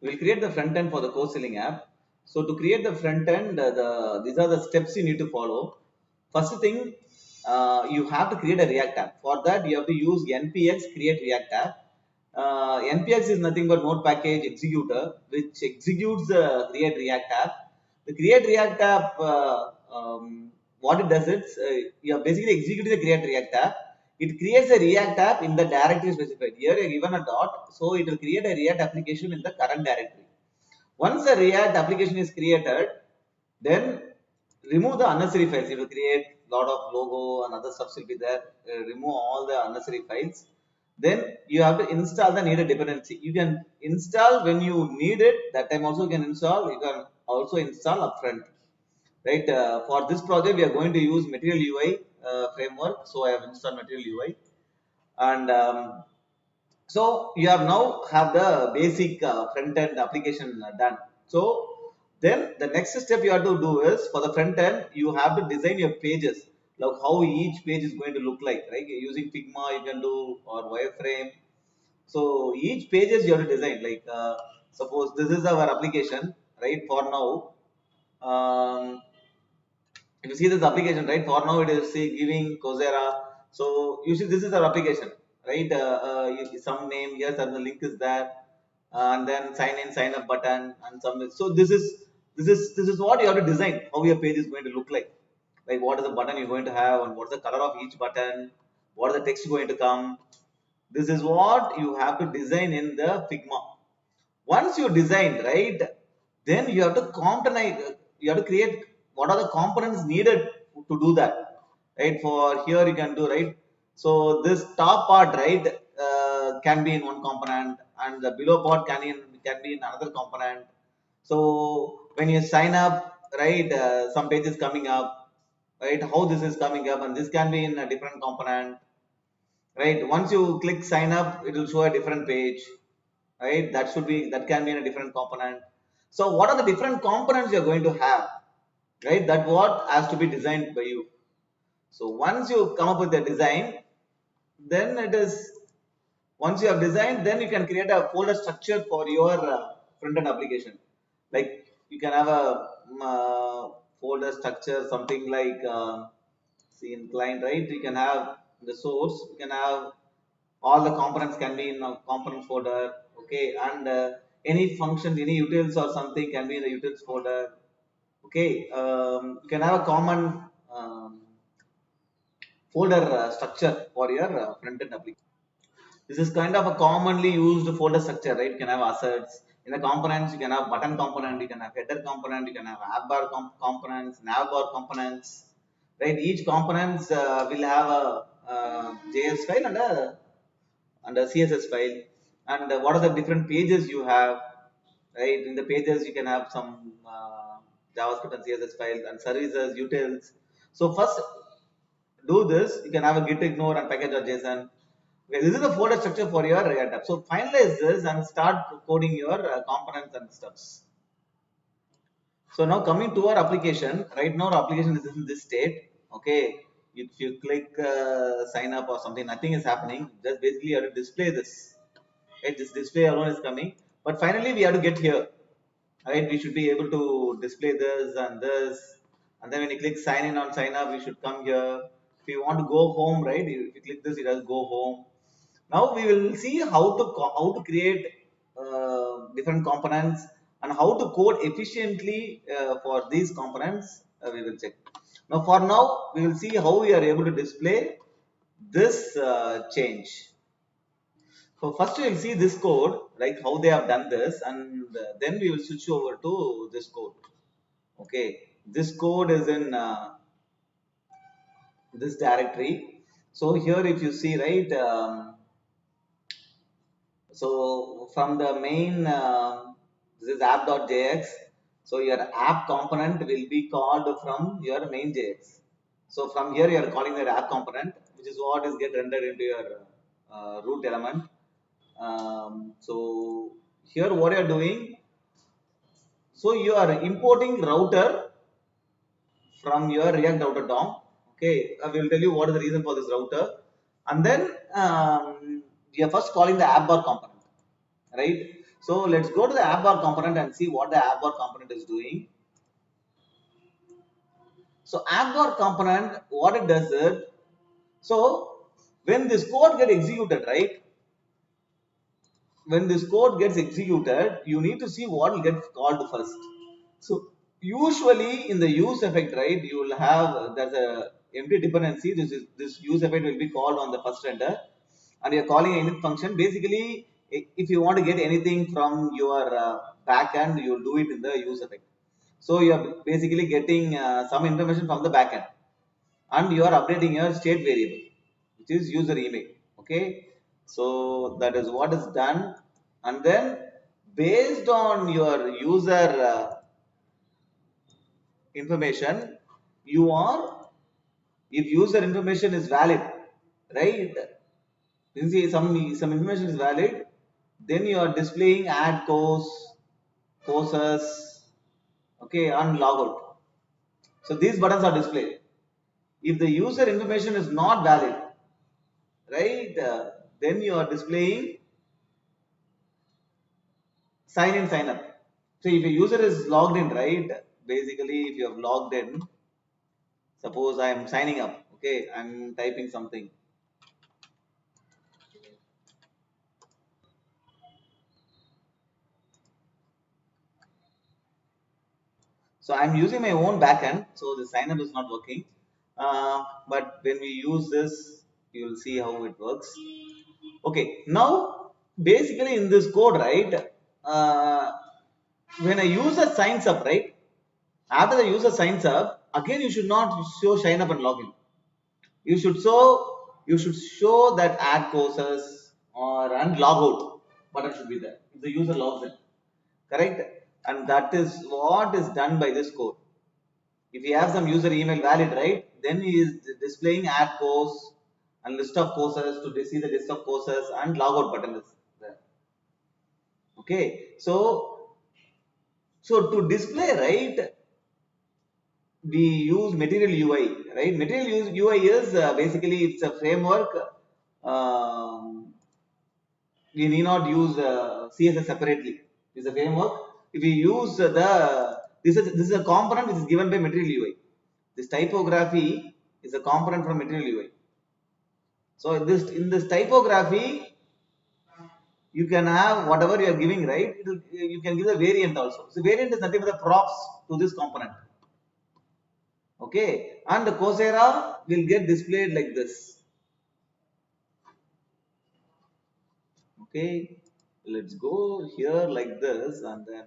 We'll create the front end for the course selling app. So to create the front end, these are the steps you need to follow. First thing, you have to create a React app. For that, you have to use npx create React app. npx is nothing but node package executor, which executes the create React app. The create React app, what it does is, you are basically executing the create React app. It creates a React app in the directory specified. Here you are given a dot, so it will create a React application in the current directory. Once the React application is created, then remove the unnecessary files. It will create a lot of logo and other stuff will be there. Remove all the unnecessary files. Then you have to install the needed dependency. You can install when you need it. That time also you can install. You can also install upfront. Right. For this project, we are going to use Material UI framework. So I have installed Material UI, and so you have now have the basic front end application done. So then the next step you have to do is, for the front end you have to design your pages, like how each page is going to look like, right? Using Figma you can do, or wireframe. So each pages you have to design, like suppose this is our application, right? For now, if you see this application, right? For now it is say giving Coursera. So usually this is our application, right? Some name here, and the link is there, and then sign in, sign up button, and some. So this is what you have to design. How your page is going to look like. Like what is the button you're going to have, and what's the color of each button, what is the text going to come. This is what you have to design in the Figma. Once you design, right, then you have to component, you have to create what are the components needed to do that, right? For here you can do, right? So this top part, right, can be in one component, and the below part can be in another component. So when you sign up, right, some pages coming up, right, how this is coming up, and this can be in a different component, right? Once you click sign up, it will show a different page, right? That can be in a different component. So what are the different components you're going to have, right? That what has to be designed by you. So once you come up with the design, then it is, once you have designed, then you can create a folder structure for your front end application. Like you can have a folder structure, something like see in client, right? You can have the source, you can have all the components can be in a component folder, okay, and any functions, any utils or something can be in the utils folder, okay. You can have a common folder structure for your front end application. This is kind of a commonly used folder structure, right? You can have assets in the components. You can have button component, you can have header component, you can have Appbar components, navbar components, right? Each components will have a JS file and a CSS file, and what are the different pages you have, right? In the pages you can have some JavaScript and CSS files and services, utils. So first do this. You can have a git ignore and package.json. Okay, this is the folder structure for your React app. So finalize this and start coding your components and stuffs. So now coming to our application, right now our application is in this state. Okay, if you click sign up or something, nothing is happening. Just basically you have to display this. Right, this display alone is coming. But finally we have to get here. Right, we should be able to display this and this. And then when you click sign in on sign up, we should come here. If you want to go home, right? If you click this, it does go home. Now we will see how to create different components and how to code efficiently for these components. We will check. Now for now, we will see how we are able to display this change. So first we will see this code, like how they have done this, and then we will switch over to this code. Okay, this code is in this directory. So here, if you see, right. So from the main, this is app.jx. So your app component will be called from your main JX. So from here you are calling the app component, which is what is get rendered into your root element. So here what you are doing, so you are importing router from your React router DOM. Okay, I will tell you what is the reason for this router, and then you are first calling the Appbar component, right? So let's go to the Appbar component and see what the Appbar component is doing. So Appbar component, what it does is, so when this code gets executed, right? When this code gets executed, you need to see what will get called first. So usually in the use effect, right, you will have there's a empty dependency. This use effect will be called on the first render, and you're calling a init function. Basically, if you want to get anything from your backend, you'll do it in the use effect. So you are basically getting some information from the backend, and you are updating your state variable, which is user email. Okay, so that is what is done, and then based on your user information, you are, if user information is valid, right, you see some information is valid, then you are displaying add courses, okay, and logout. So these buttons are displayed. If the user information is not valid, right, then you are displaying sign in, sign up. So if a user is logged in, right, basically if you have logged in, suppose I am signing up, okay, I'm typing something. So I'm using my own backend, so the sign up is not working. But when we use this, you will see how it works. Okay, now basically in this code, right, uh, when a user signs up, right, after the user signs up, again you should not show sign up and login. You should show that add courses or and logout button should be there if the user logs in, correct? And that is what is done by this code. If he has some user email valid, right, then he is displaying add course and list of courses to see the list of courses, and logout button is there. Okay, so to display, right, we use material UI, right? Material UI is basically it's a framework. Um, we need not use CSS separately. It's a framework. If we use this is a component which is given by material UI. This typography is a component from material UI. So in this typography, you can have whatever you are giving, right? You can give the variant also. So variant is nothing but the props to this component. Okay, and the Coursera will get displayed like this. Okay, let's go here like this, and then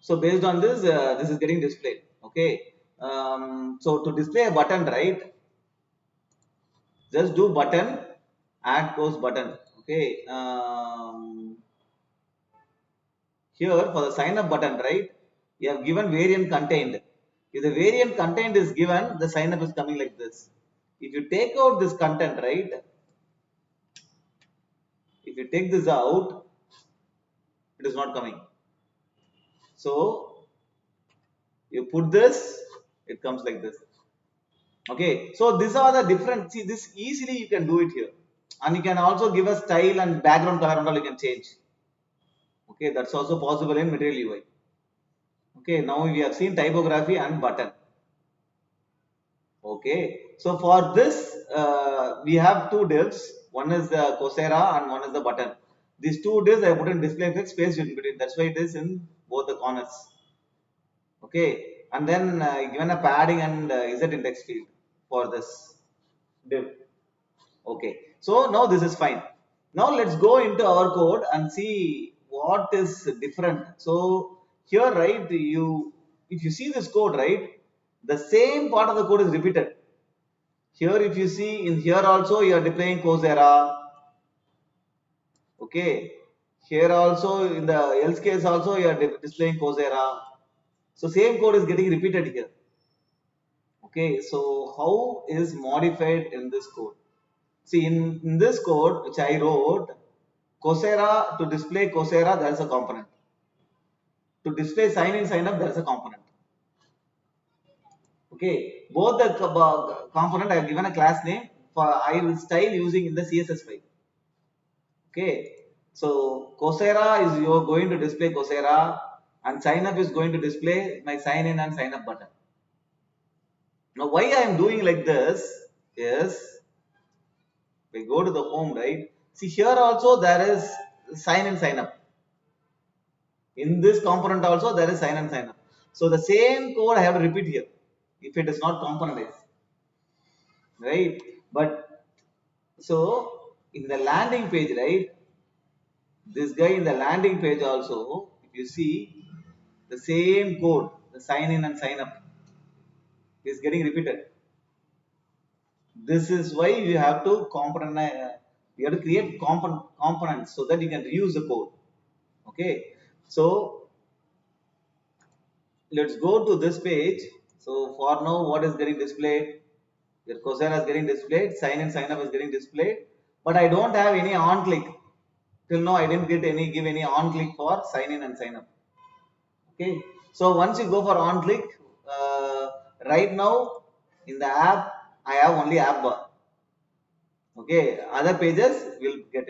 so based on this, this is getting displayed. Okay, so to display a button, right? Just do button, add course button. Okay, here for the sign up button, right? You have given variant contained. If the variant contained is given, the sign up is coming like this. If you take out this content, right? If you take this out, it is not coming. So you put this, it comes like this. Okay, so these are the different. See, this easily you can do it here, and you can also give a style and background color and all you can change. Okay, that's also possible in Material UI. Okay, now we have seen typography and button. Okay, so for this, we have two divs. One is the Coursera and one is the button. These two divs I put in display text space in between. That's why it is in both the corners. Okay, and then given a padding and z index field for this div. Okay, so now this is fine. Now let's go into our code and see what is different. So here, right, if you see this code, right, the same part of the code is repeated. Here, if you see in here also, you are deploying Coursera. Okay, here also in the else case also you are displaying Coursera. So same code is getting repeated here. Okay, so how is modified in this code? See, in this code which I wrote, Coursera, to display Coursera, there is a component. To display sign in, sign up, there is a component. Okay, both the component I have given a class name for I will style using in the CSS file. Okay, So Coursera is you're going to display Coursera, and sign up is going to display my sign in and sign up button. Now why I am doing like this is, we go to the home, right? See, here also there is sign in sign up. In this component also there is sign and sign up. So the same code I have to repeat here if it is not componentized, right? But so in the landing page, right, this guy in the landing page also, if you see, the same code, the sign in and sign up, is getting repeated. This is why you have to you have to create components so that you can reuse the code. Okay, so let's go to this page. So for now, what is getting displayed? Your Coursera is getting displayed, sign in sign up is getting displayed, but I don't have any on click. Till now I didn't give any on click for sign in and sign up. Okay, so once you go for on click, right now in the app I have only Appbar. Okay, other pages will get